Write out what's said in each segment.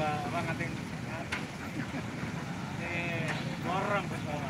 apa ngating orang bersama.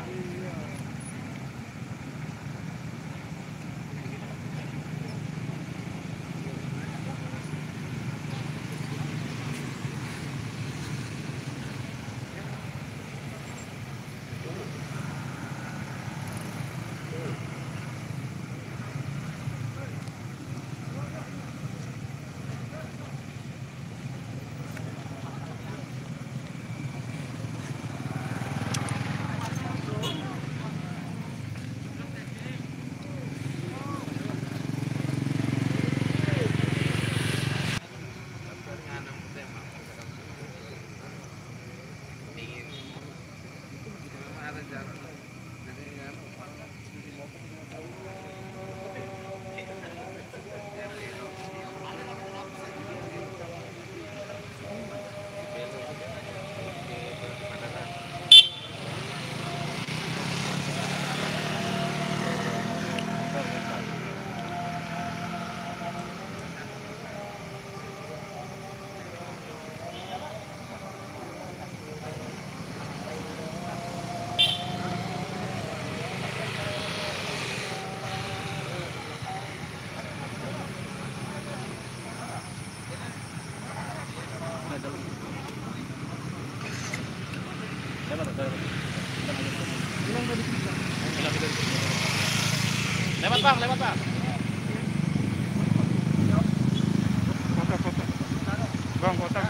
Lewat bang, lewat bang. Foto. Bang, foto.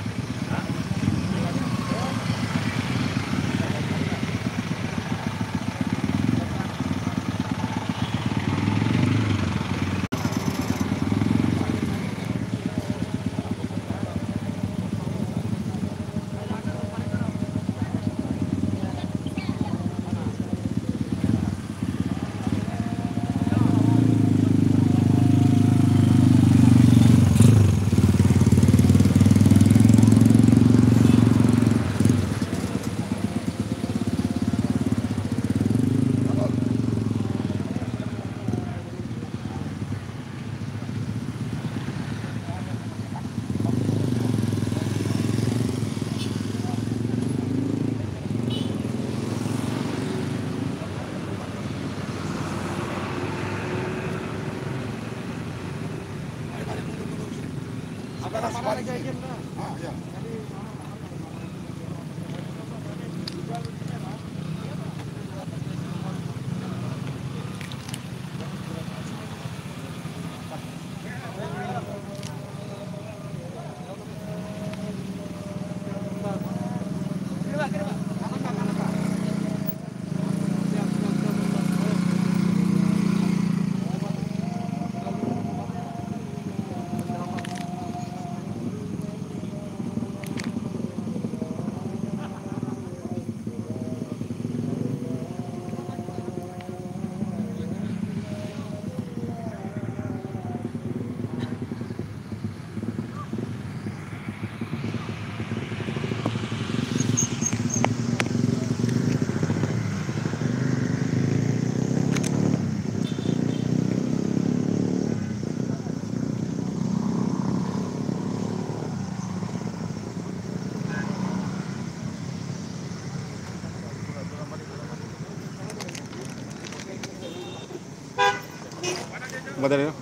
What are you?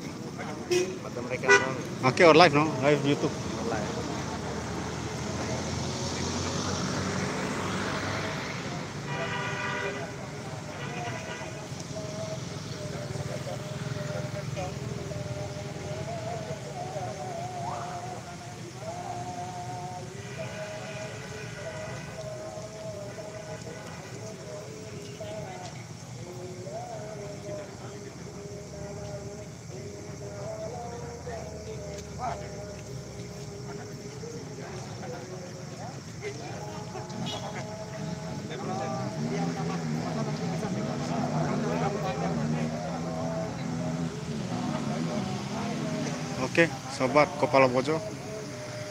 Mereka Okay, or live, no? Live YouTube. Oke, sobat Kopala Bojo,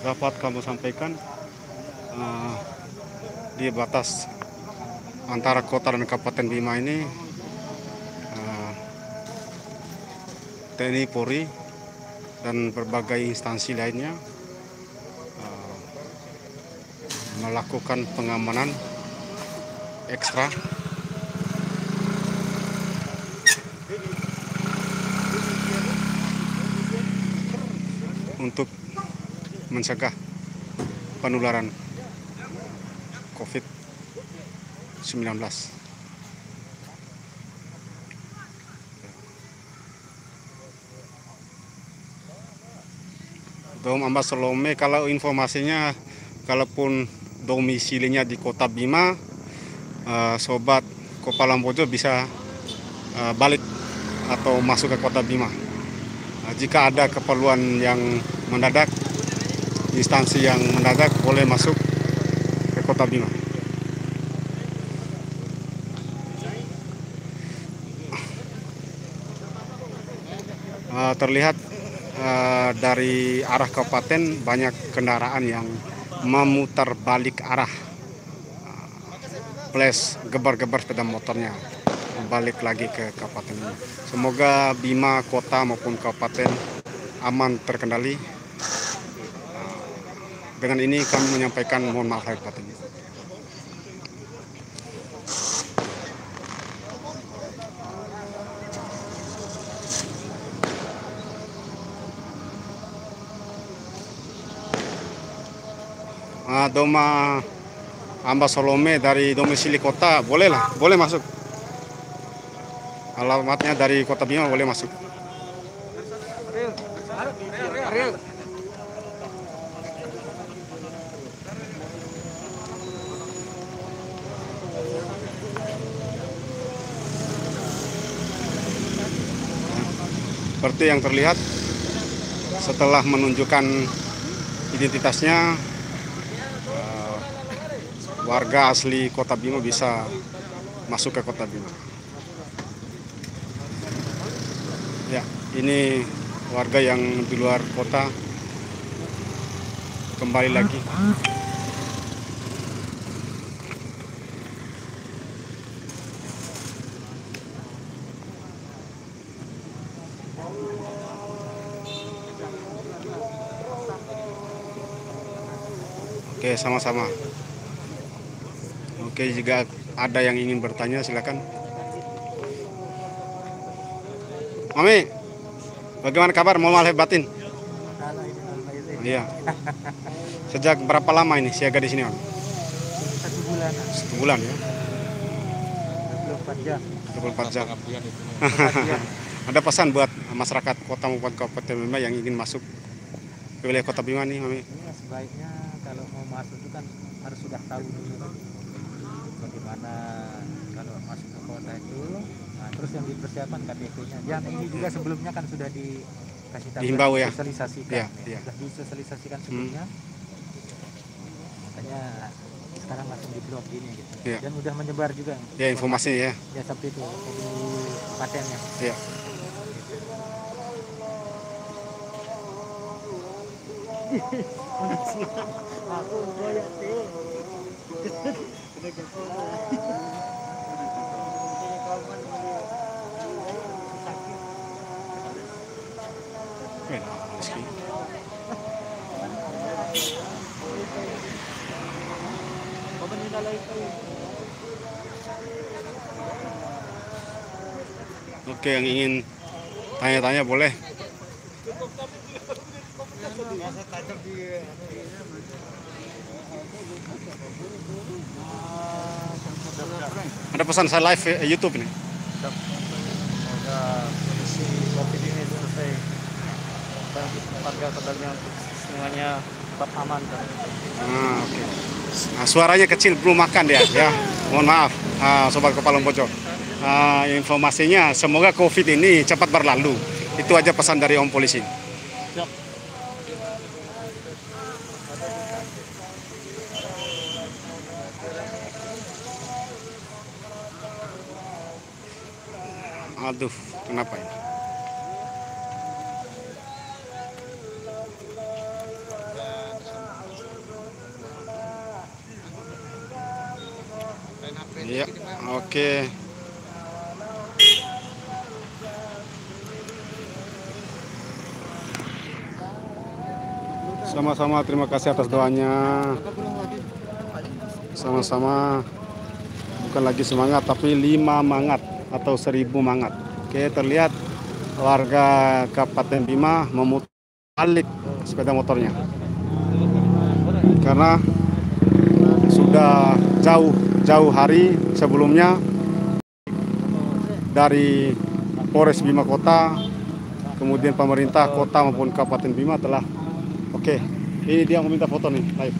dapat kamu sampaikan di batas antara kota dan Kabupaten Bima ini TNI Polri dan berbagai instansi lainnya melakukan pengamanan ekstra untuk mencegah penularan COVID-19. Dom Ambas Salome, kalau informasinya, kalaupun domisilinya di Kota Bima, sobat Kopalambojo bisa balik atau masuk ke Kota Bima. Jika ada keperluan yang mendadak, instansi yang mendadak boleh masuk ke Kota Bima. Terlihat dari arah kabupaten banyak kendaraan yang memutar balik arah, plus gebar-gebar sepeda motornya balik lagi ke kabupaten ini. Semoga Bima kota maupun kabupaten aman terkendali. Dengan ini kami menyampaikan mohon maaf lahir batin. Doma Ambas Salome dari domisili kota bolehlah, boleh masuk. Alamatnya dari Kota Bima boleh masuk. Seperti yang terlihat, setelah menunjukkan identitasnya, warga asli Kota Bima bisa masuk ke Kota Bima. Ya, ini warga yang di luar kota kembali lagi. Oke, sama-sama. Oke, jika ada yang ingin bertanya silakan. Mami, bagaimana kabar? Mohon maaf lahir batin. Iya. Sejak berapa lama ini siaga di sini, Om? 1 bulan. 1 bulan ya. 24 jam. 24 jam. Ada pesan buat masyarakat kota maupun kabupaten Bima yang ingin masuk ke wilayah Kota Bima nih, Mami? Ini sebaiknya kalau mau masuk itu kan harus sudah tahu dulu kan bagaimana kalau masuk ke kota itu. Nah, terus yang dipersiapkan KTP-nya. Yang ini juga sebelumnya kan sudah dikasih tahu, Dihimbau ya? disosialisasikan. Iya. Sudah disosialisasikan sebelumnya. Makanya sekarang langsung di-blog gini gitu. Iya. Dan udah menyebar juga. Ya, informasi ya. Ya seperti itu di patennya. Iya. Aku banyak sih. Oke, yang ingin tanya-tanya boleh. Ada pesan saya live YouTube ini. Semoga kondisi COVID ini selesai dan warga kotanya semuanya tetap aman. Oke. Nah, suaranya kecil, belum makan dia. Ya, mohon maaf, sobat Kopalambojo. Informasinya semoga COVID ini cepat berlalu. Itu aja pesan dari Om Polisi. Aduh, kenapa ini? Iya, oke. Sama-sama, terima kasih atas doanya. sama-sama bukan lagi semangat tapi 5 mangat atau 1000 mangat. Oke, terlihat warga Kabupaten Bima memutar balik sepeda motornya karena sudah jauh hari sebelumnya dari Polres Bima Kota, kemudian pemerintah kota maupun Kabupaten Bima telah oke. Ini dia meminta foto nih live.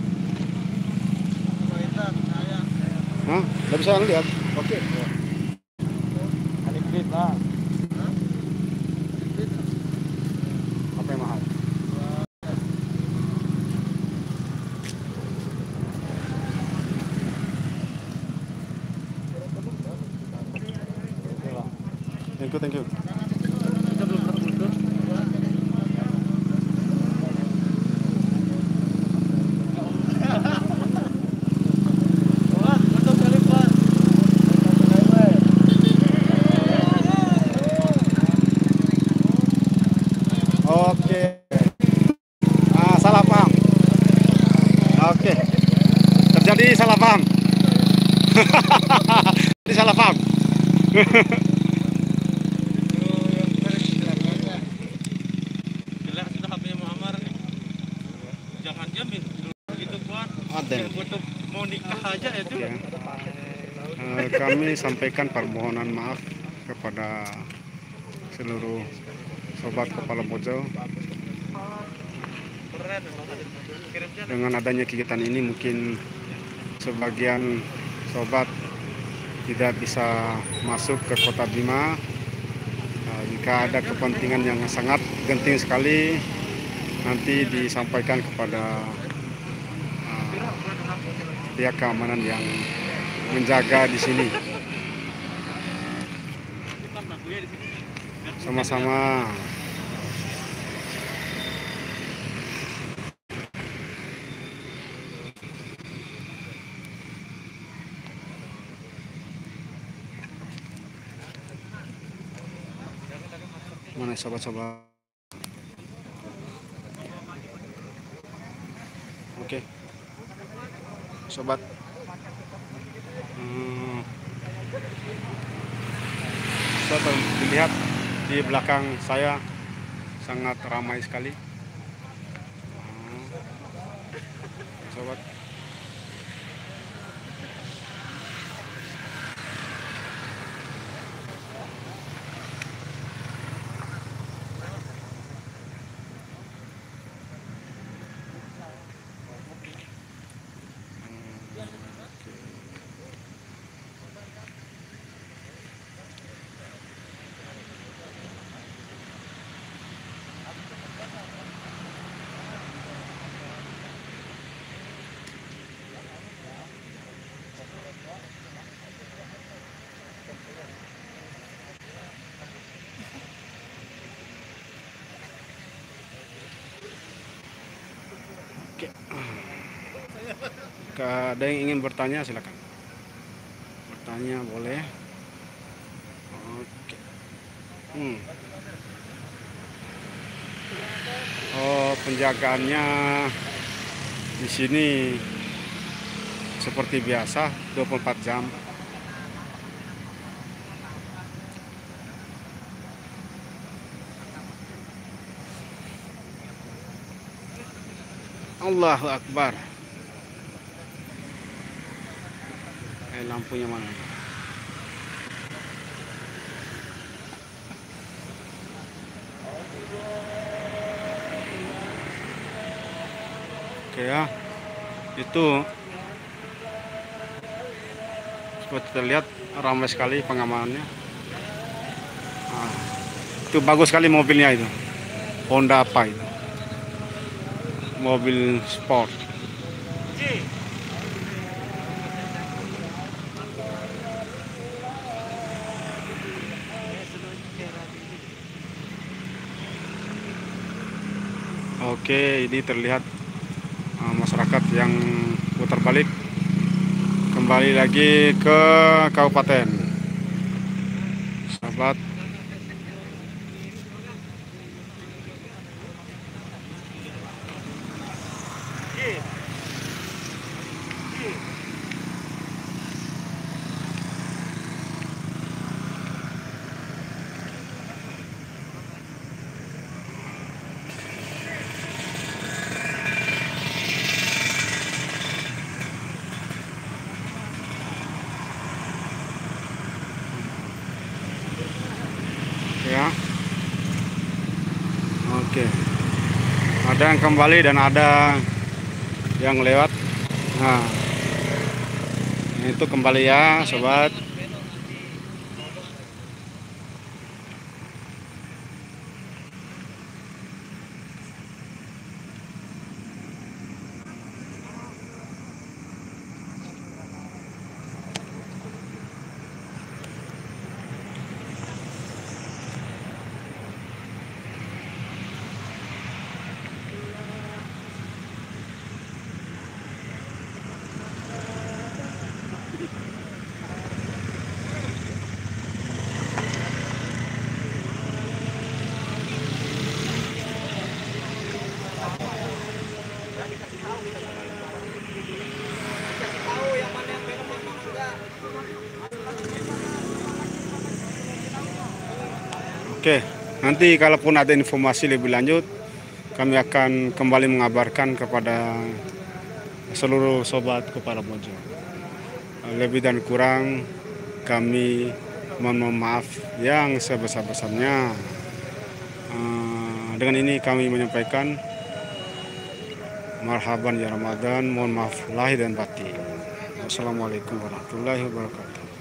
Hah? Nggak bisa lihat. Oke. Apa yang mahal? Thank you. Oke. Salah paham. Oke. Terjadi salah paham. Jadi salah paham. Jangan jamin gitu Tuan. Ada. Untuk mau nikah aja itu. Kami sampaikan permohonan maaf kepada seluruh sobat Kepala Bojo. Dengan adanya kegiatan ini mungkin sebagian sobat tidak bisa masuk ke Kota Bima. Jika ada kepentingan yang sangat genting sekali, nanti disampaikan kepada pihak keamanan yang menjaga di sini. Sama-sama. Mana sobat-sobat? Oke. Sobat. Bisa dilihat di belakang saya sangat ramai sekali. Sobat. Ada yang ingin bertanya, silakan. Bertanya boleh. Oke. Oh, penjagaannya di sini seperti biasa 24 jam. Allahu Akbar. Lampunya mana? Oke ya, itu seperti terlihat ramai sekali pengamanannya. Itu bagus sekali mobilnya itu. Honda apa itu? Mobil sport. Oke, ini terlihat masyarakat yang putar balik kembali lagi ke kabupaten. Sahabat, ada yang kembali dan ada yang lewat. Nah, itu kembali ya sobat. Oke, nanti kalaupun ada informasi lebih lanjut, kami akan kembali mengabarkan kepada seluruh sobat Kopala Mojo. Lebih dan kurang kami mohon maaf yang sebesar-besarnya. Dengan ini kami menyampaikan marhaban ya Ramadan, mohon maaf lahir dan batin. Wassalamualaikum warahmatullahi wabarakatuh.